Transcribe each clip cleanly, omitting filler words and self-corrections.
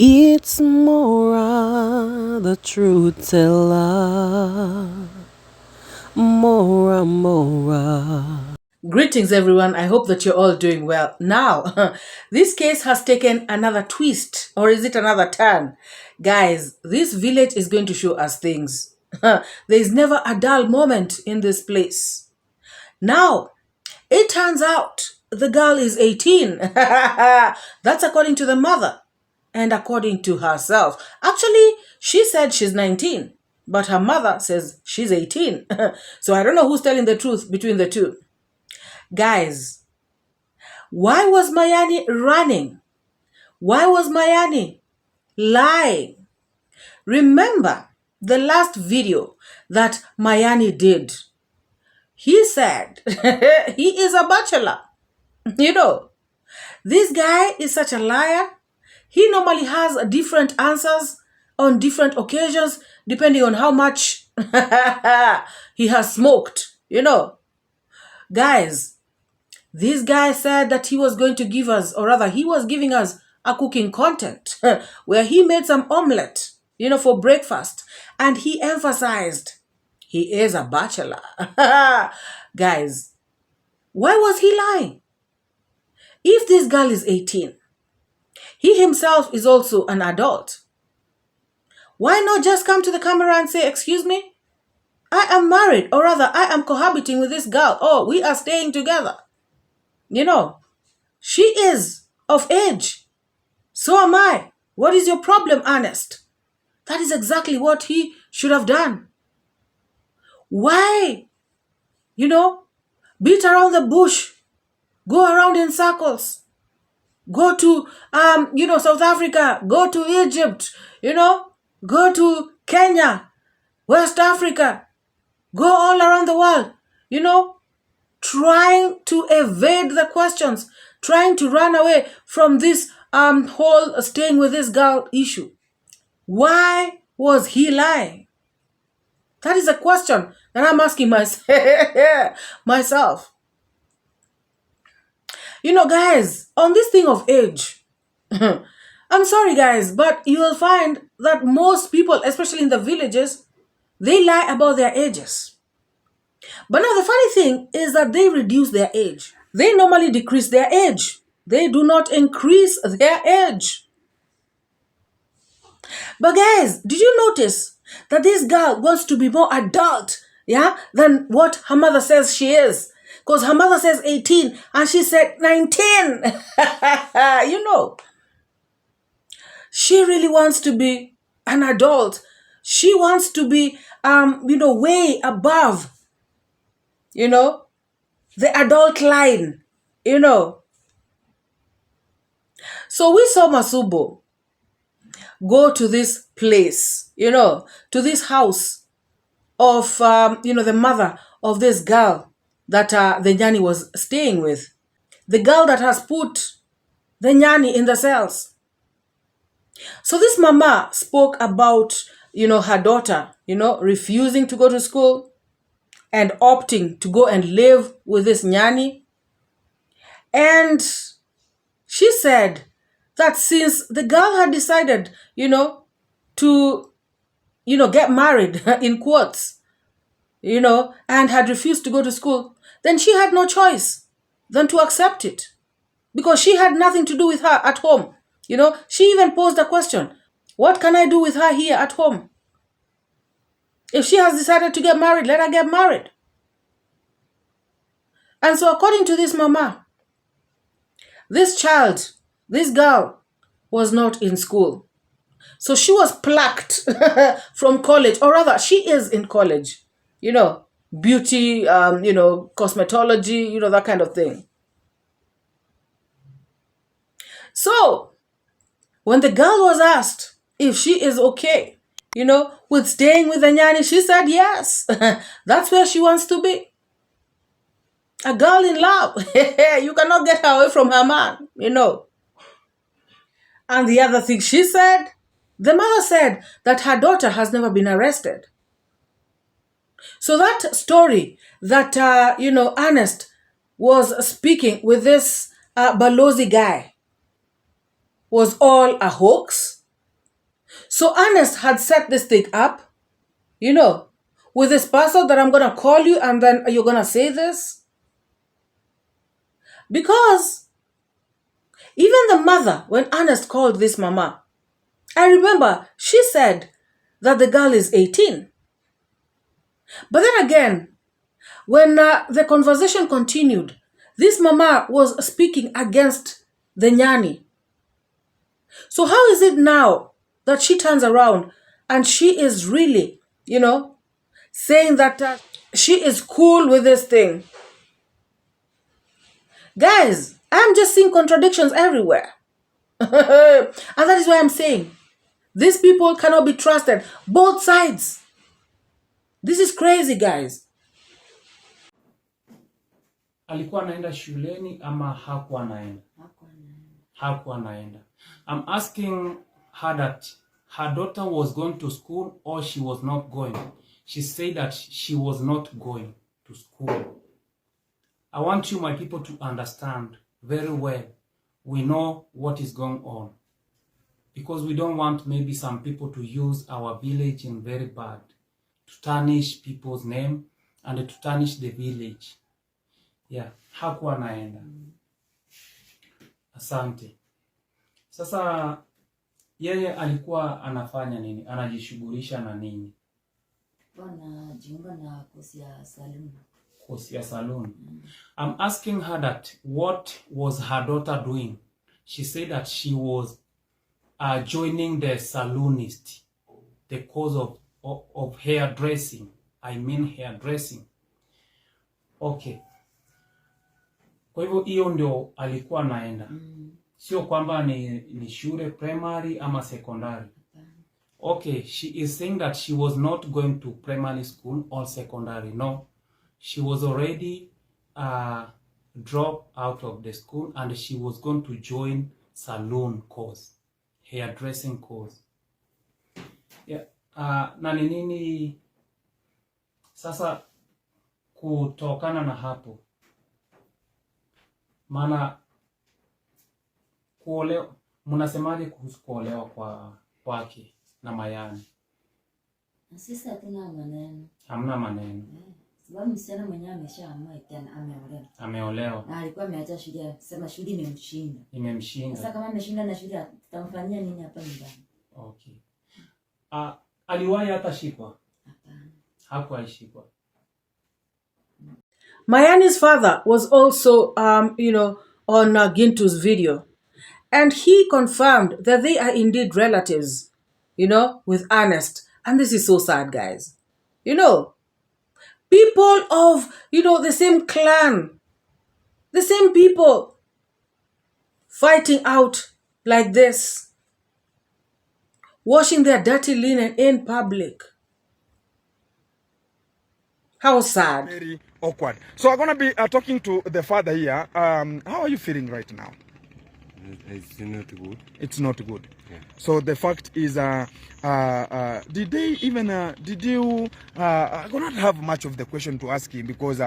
It's MORAA, the truth teller. MORAA. Greetings, everyone. I hope that you're all doing well. Now, this case has taken another twist, or is it another turn? Guys, this village is going to show us things. There is never a dull moment in this place. Now, it turns out the girl is 18. That's according to the mother and according to herself. Actually, she said she's 19, but her mother says she's 18. So I don't know who's telling the truth between the two. Guys, why was Mayani running? Why was Mayani lying? Remember the last video that Mayani did. He said he is a bachelor. You know, this guy is such a liar. He normally has different answers on different occasions, depending on how much he has smoked, you know. Guys, this guy said that he was going to give us, or rather, he was giving us a cooking content where he made some omelette, you know, for breakfast. And he emphasized he is a bachelor. Guys, why was he lying? If this girl is 18, he himself is also an adult. Why not just come to the camera and say, excuse me, I am married, or rather, I am cohabiting with this girl. Oh, we are staying together. You know, she is of age. So am I. What is your problem, Ernest? That is exactly what he should have done. Why? You know, beat around the bush. Go around in circles. Go to, South Africa. Go to Egypt. You know, go to Kenya, West Africa. Go all around the world. You know, trying to evade the questions, trying to run away from this whole staying with this girl issue. Why was he lying? That is a question that I'm asking myself. You know, guys, on this thing of age, I'm sorry, guys, but you will find that most people, especially in the villages, they lie about their ages. But now the funny thing is that they reduce their age. They normally decrease their age. They do not increase their age. But guys, did you notice that this girl wants to be more adult, than what her mother says she is? Because her mother says 18 and she said 19. You know, she really wants to be an adult. She wants to be, way above, the adult line, So we saw Masubo go to this place, to this house of, the mother of this girl that the Nyani was staying with. The girl that has put the Nyani in the cells. So this mama spoke about, her daughter, refusing to go to school and opting to go and live with this Nyani. And she said that since the girl had decided, to, get married in quotes, and had refused to go to school, then she had no choice than to accept it. Because she had nothing to do with her at home. She even posed a question, what can I do with her here at home? If she has decided to get married, let her get married. And so according to this mama, this child, this girl, was not in school. So she was plucked from college, or rather, she is in college. Beauty, cosmetology, that kind of thing. So when the girl was asked if she is okay, with staying with the Nyani, she said yes. That's where she wants to be. A girl in love. You cannot get her away from her man, And the other thing she said, the mother said that her daughter has never been arrested. So that story that, Ernest was speaking with this Balozi guy was all a hoax. So Ernest had set this thing up, with this person that I'm going to call you and then you're going to say this. Because even the mother, when Ernest called this mama, I remember she said that the girl is 18. But then again, when the conversation continued, this mama was speaking against the nyani. So how is it now that she turns around and she is really, saying that she is cool with this thing? Guys, I'm just seeing contradictions everywhere. And that is why I'm saying these people cannot be trusted. Both sides. This is crazy, guys. Alikuwa anaenda shuleni ama hakuwa anaenda? Hakuwa anaenda. I'm asking her that her daughter was going to school or she was not going. She said that she was not going to school. I want you, my people, to understand very well. We know what is going on. Because we don't want maybe some people to use our village in very bad. To tarnish people's name and to tarnish the village. Yeah, hakuwa naenda. Asante. Sasa yeye alikuwa anafanya nini? Anajishughulisha na nini? Anajiunga na kosi ya saluni. Kosi ya saluni. I'm asking her that what was her daughter doing? She said that she was joining the salonist, the course of hairdressing. I mean hairdressing. Okay. Kwa hivyo hiyo ndio alikuwa naenda. Sio kwamba ni shule primary ama secondary. Okay, she is saying that she was not going to primary school or secondary. No, she was already dropped out of the school and she was going to join salon course, hairdressing course. Yeah. Na nini sasa kutokana na hapo, maana kuolewa, mnasemaje kuhusu kuolewa kwake na Mayani? Sisi hatuna maneno. Hamna maneno. Sababu msichana mwenyewe ameshaamua tena ameolewa. Ameolewa. Na alikuwa ameacha shule, sema shule imemshinda. Imemshinda. Sasa kama ameshinda na shule, tutamfanyia nini hapa nyumbani? Okay. Aliwahi hata shikwa? Hapana. Hakuwahi shikwa. Mayani's father was also, on Gintu's video. And he confirmed that they are indeed relatives, with Ernest. And this is so sad, guys. People of, the same clan, the same people fighting out like this, washing their dirty linen in public. How sad. Very awkward. So I'm going to be talking to the father here. How are you feeling right now? It's not good. It's not good. Yeah. So the fact is, did you I do not have much of the question to ask him because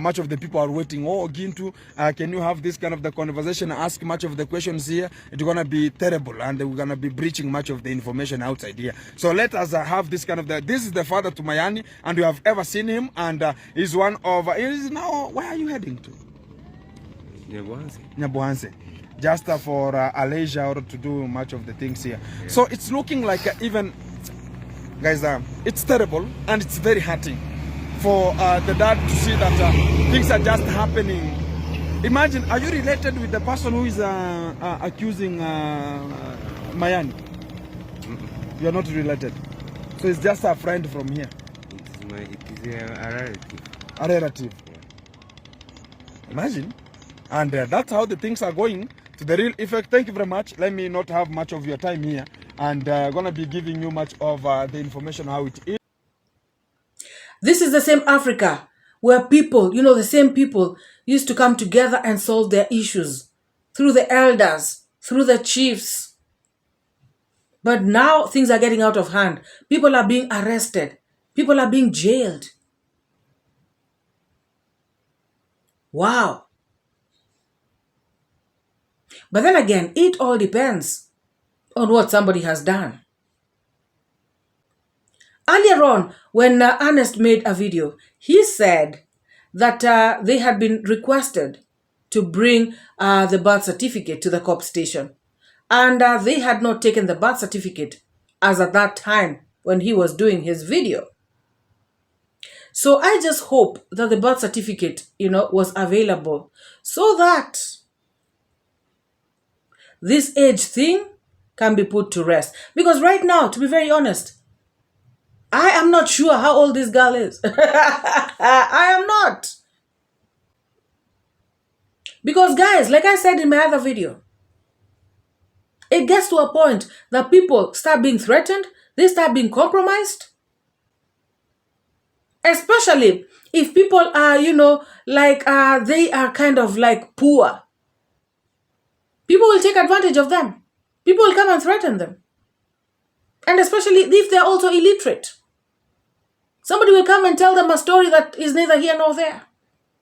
much of the people are waiting. Oh, Gintu, can you have this kind of the conversation? Ask much of the questions here. It's gonna be terrible, and we're gonna be breaching much of the information outside here. So let us have this kind of this is the father to Mayani, and you have ever seen him, and he's one of. He is now. Where are you heading to? Nyabuanse. Just for a leisure or to do much of the things here. Yeah. So it's looking like even, guys, it's terrible and it's very hurting for the dad to see that things are just happening. Imagine, are you related with the person who is accusing Mayani? You are not related. So it's just a friend from here. It is a relative. A relative. Yeah. Imagine. And that's how the things are going. To the real effect. Thank you very much. Let me not have much of your time here, and gonna be giving you much of the information how it is. This is the same Africa where people, the same people used to come together and solve their issues through the elders, through the chiefs. But now things are getting out of hand. People are being arrested. People are being jailed. Wow. But then again, it all depends on what somebody has done. Earlier on, when Ernest made a video, he said that they had been requested to bring the birth certificate to the COP station. And they had not taken the birth certificate as at that time when he was doing his video. So I just hope that the birth certificate, was available so that this age thing can be put to rest. Because right now, to be very honest, I am not sure how old this girl is. I am not. Because guys, like I said in my other video, it gets to a point that people start being threatened, they start being compromised. Especially if people are, they are kind of like poor. People will take advantage of them. People will come and threaten them. And especially if they're also illiterate. Somebody will come and tell them a story that is neither here nor there.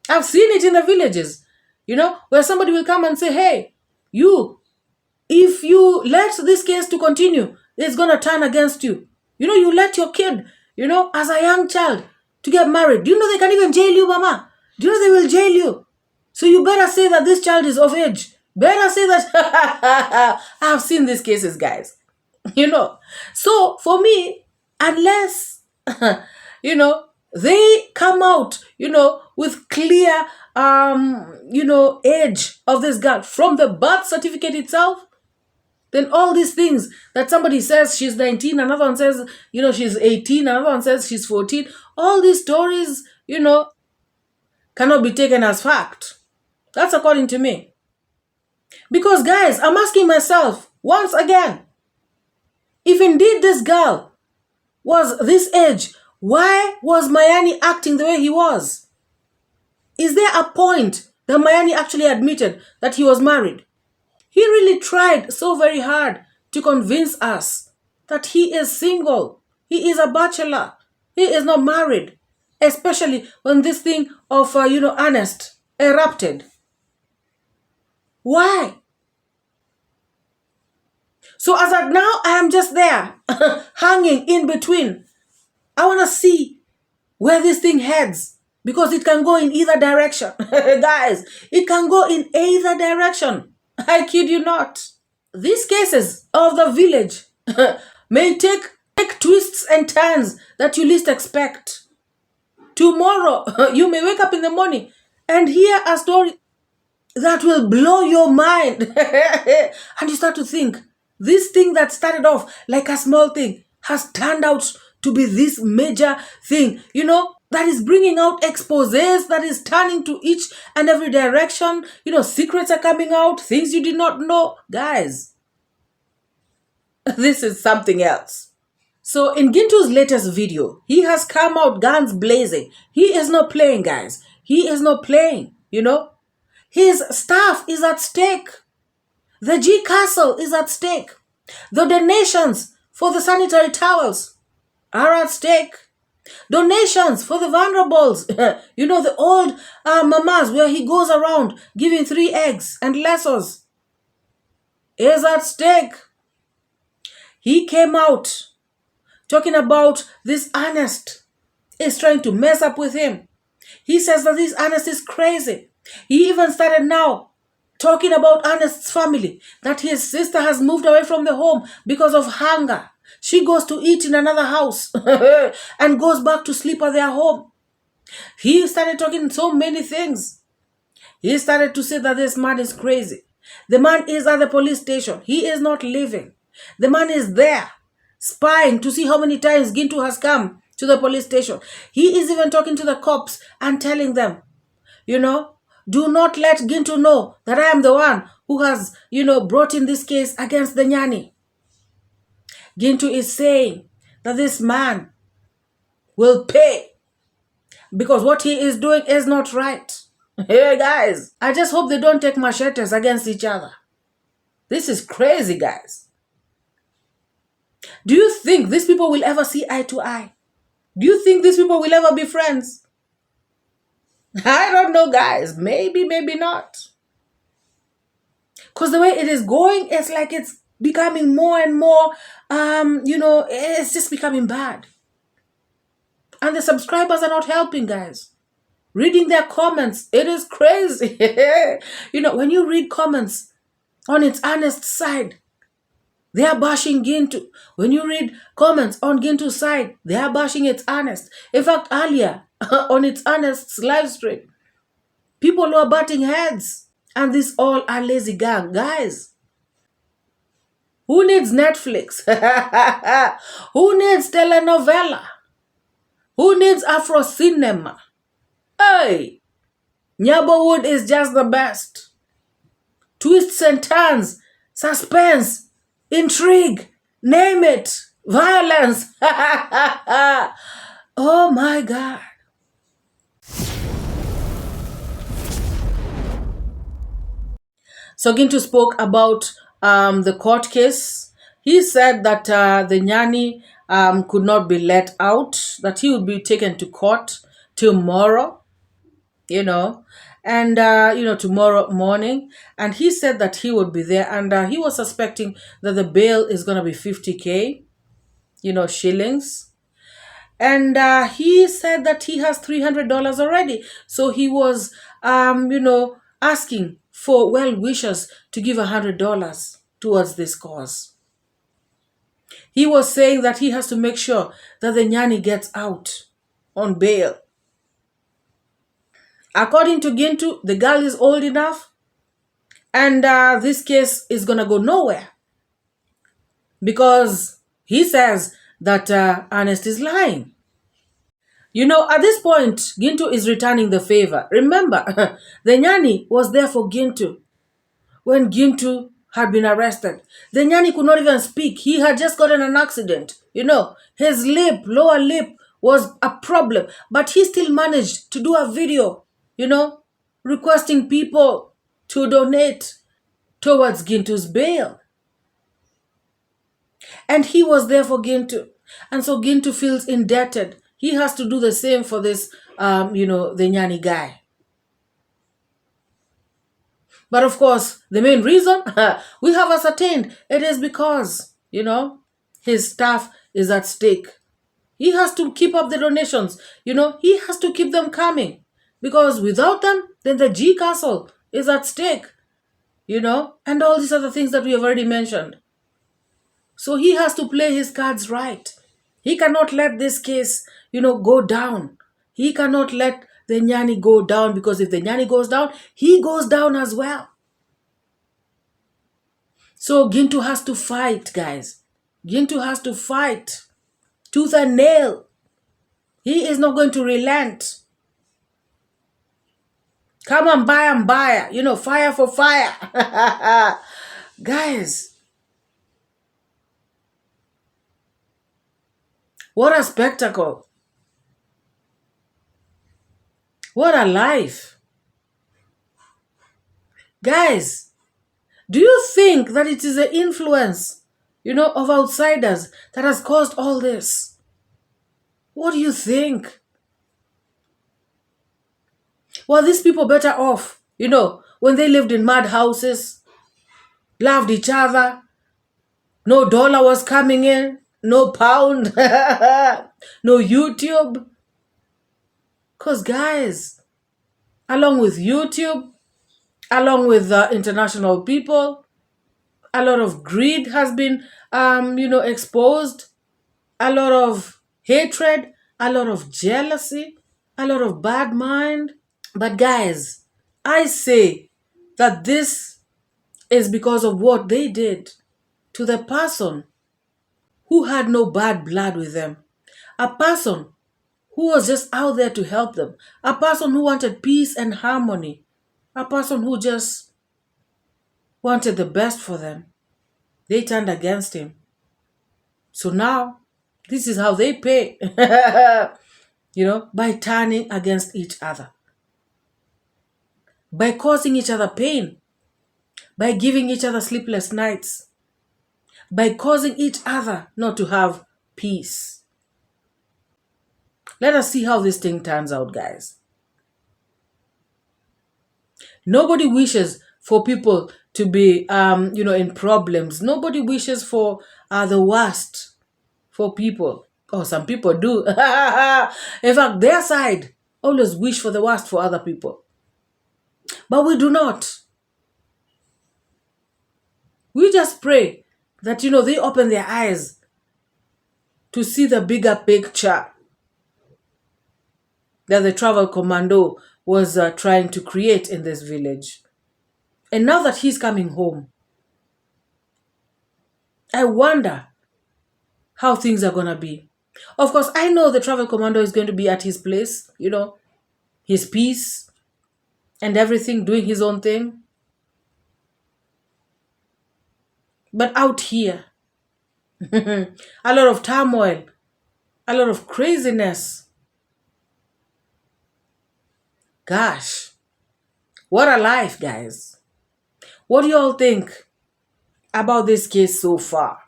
I've seen it in the villages, where somebody will come and say, hey, if you let this case to continue, it's going to turn against you. You let your kid, as a young child, to get married. Do you know they can even jail you, mama? Do you know they will jail you? So you better say that this child is of age. Better say that. I've seen these cases, guys. So for me, unless, they come out, with clear, age of this girl from the birth certificate itself, then all these things that somebody says she's 19, another one says, she's 18, another one says she's 14, all these stories, cannot be taken as fact. That's according to me. Because guys, I'm asking myself once again, if indeed this girl was this age, why was Mayani acting the way he was? Is there a point that Mayani actually admitted that he was married? He really tried so very hard to convince us that he is single. He is a bachelor. He is not married. Especially when this thing of, Ernest erupted. Why? So as of now, I am just there, hanging in between. I want to see where this thing heads. Because it can go in either direction. Guys, it can go in either direction. I kid you not. These cases of the village may take twists and turns that you least expect. Tomorrow, you may wake up in the morning and hear a story that will blow your mind. And you start to think, this thing that started off like a small thing has turned out to be this major thing, that is bringing out exposés, that is turning to each and every direction. Secrets are coming out, things you did not know. Guys, this is something else. So in Gintu's latest video, he has come out guns blazing. He is not playing, guys. He is not playing, His staff is at stake. The 𝐺𝐘𝐒 is at stake. The donations for the sanitary towels are at stake. Donations for the vulnerables. The old mamas where he goes around giving 3 eggs and lessons is at stake. He came out talking about this Ernest is trying to mess up with him. He says that this Ernest is crazy. He even started now talking about Ernest's family, that his sister has moved away from the home because of hunger. She goes to eat in another house and goes back to sleep at their home. He started talking so many things. He started to say that this man is crazy. The man is at the police station. He is not living. The man is there spying to see how many times Gintu has come to the police station. He is even talking to the cops and telling them, do not let Gintu know that I am the one who has, brought in this case against the Nyani. Gintu is saying that this man will pay because what he is doing is not right. Hey guys, I just hope they don't take machetes against each other. This is crazy, guys. Do you think these people will ever see eye to eye? Do you think these people will ever be friends? I don't know, guys. Maybe, maybe not. Because the way it is going, it's like it's becoming more and more, it's just becoming bad. And the subscribers are not helping, guys. Reading their comments, it is crazy. When you read comments on its Ernest side, they are bashing Gintu. When you read comments on Gintu's side, they are bashing its Ernest. In fact, earlier on its Ernest's live stream, people were butting heads. And this all are lazy gang. Guys, who needs Netflix? Who needs telenovela? Who needs Afro cinema? Hey, Nyabowood is just the best. Twists and turns, suspense, intrigue, name it, violence. Oh my God. So Gintu spoke about the court case. He said that the Nyani could not be let out, that he would be taken to court tomorrow, and tomorrow morning. And he said that he would be there, and he was suspecting that the bail is going to be 50K, shillings. And he said that he has $300 already. So he was, asking for well-wishers to give $100 towards this cause. He was saying that he has to make sure that the Nyani gets out on bail. According to Gintu, the girl is old enough, and this case is going to go nowhere. Because he says that Ernest is lying. At this point, Gintu is returning the favor. Remember, the Nyani was there for Gintu when Gintu had been arrested. The Nyani could not even speak. He had just gotten an accident. His lower lip was a problem. But he still managed to do a video, requesting people to donate towards Gintu's bail. And he was there for Gintu. And so Gintu feels indebted. He has to do the same for this, the Nyani guy. But of course, the main reason we have ascertained, it is because, his staff is at stake. He has to keep up the donations. He has to keep them coming. Because without them, then the G Castle is at stake. And all these other things that we have already mentioned. So he has to play his cards right. He cannot let this case, go down. He cannot let the Nyani go down, because if the Nyani goes down, he goes down as well. So Gintu has to fight, guys. Gintu has to fight tooth and nail. He is not going to relent. Come on, buy, fire for fire. Guys, what a spectacle. What a life. Guys, do you think that it is the influence, of outsiders that has caused all this? What do you think? Were these people better off, when they lived in mud houses, loved each other, no dollar was coming in, no pound, no YouTube? Because guys, along with YouTube, along with international people, a lot of greed has been, exposed, a lot of hatred, a lot of jealousy, a lot of bad mind. But guys, I say that this is because of what they did to the person who had no bad blood with them, a person who was just out there to help them, a person who wanted peace and harmony, a person who just wanted the best for them. They turned against him. So now, this is how they pay, by turning against each other, by causing each other pain, by giving each other sleepless nights, by causing each other not to have peace. Let us see how this thing turns out, guys. Nobody wishes for people to be, in problems. Nobody wishes for the worst for people. Oh, some people do. In fact, their side always wish for the worst for other people. But we do not. We just pray that, they open their eyes to see the bigger picture that the travel commando was trying to create in this village. And now that he's coming home, I wonder how things are going to be. Of course, I know the travel commando is going to be at his place, his peace and everything, doing his own thing. But out here, a lot of turmoil, a lot of craziness. Gosh, what a life, guys. What do you all think about this case so far?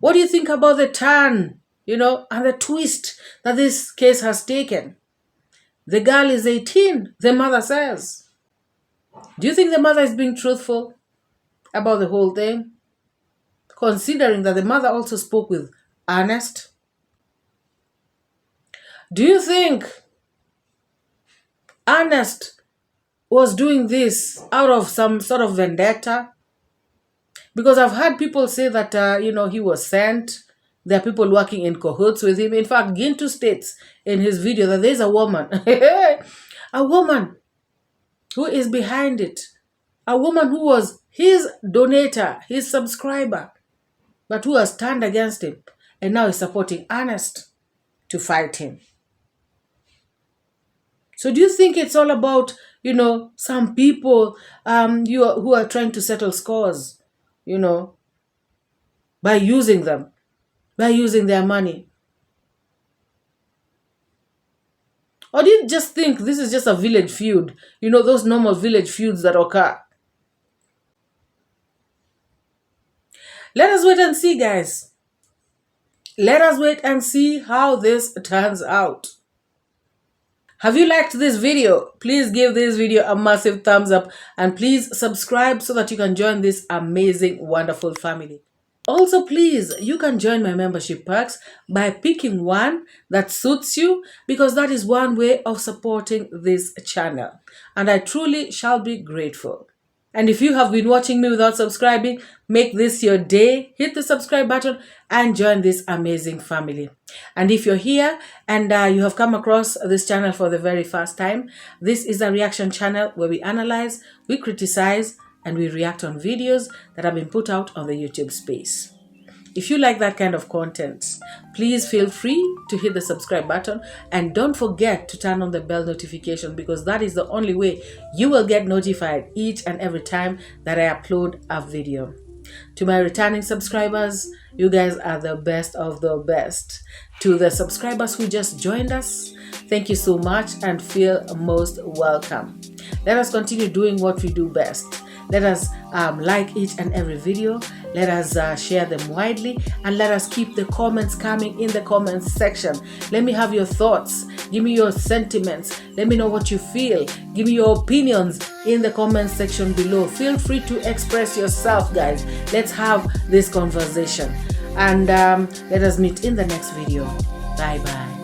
What do you think about the turn, and the twist that this case has taken? The girl is 18, the mother says. Do you think the mother is being truthful about the whole thing? Considering that the mother also spoke with Ernest. Do you think Ernest was doing this out of some sort of vendetta? Because I've heard people say that, he was sent. There are people working in cahoots with him. In fact, Gintu states in his video that there's a woman, a woman who is behind it. A woman who was his donator, his subscriber, but who has turned against him and now is supporting Ernest to fight him. So do you think it's all about, some people who are trying to settle scores, by using them, by using their money? Or do you just think this is just a village feud? Those normal village feuds that occur. Let us wait and see, guys. Let us wait and see how this turns out. Have you liked this video? Please give this video a massive thumbs up and please subscribe so that you can join this amazing, wonderful family. Also, please, you can join my membership perks by picking one that suits you, because that is one way of supporting this channel. And I truly shall be grateful. And if you have been watching me without subscribing, make this your day. Hit the subscribe button and join this amazing family. And if you're here and you have come across this channel for the very first time, this is a reaction channel where we analyze, we criticize, and we react on videos that have been put out on the YouTube space. If you like that kind of content, please feel free to hit the subscribe button and don't forget to turn on the bell notification, because that is the only way you will get notified each and every time that I upload a video. To my returning subscribers, you guys are the best of the best. To the subscribers who just joined us, thank you so much and feel most welcome. Let us continue doing what we do best. Let us like each and every video. Let us share them widely, and let us keep the comments coming in the comments section. Let me have your thoughts. Give me your sentiments. Let me know what you feel. Give me your opinions in the comments section below. Feel free to express yourself, guys. Let's have this conversation. And let us meet in the next video. Bye-bye.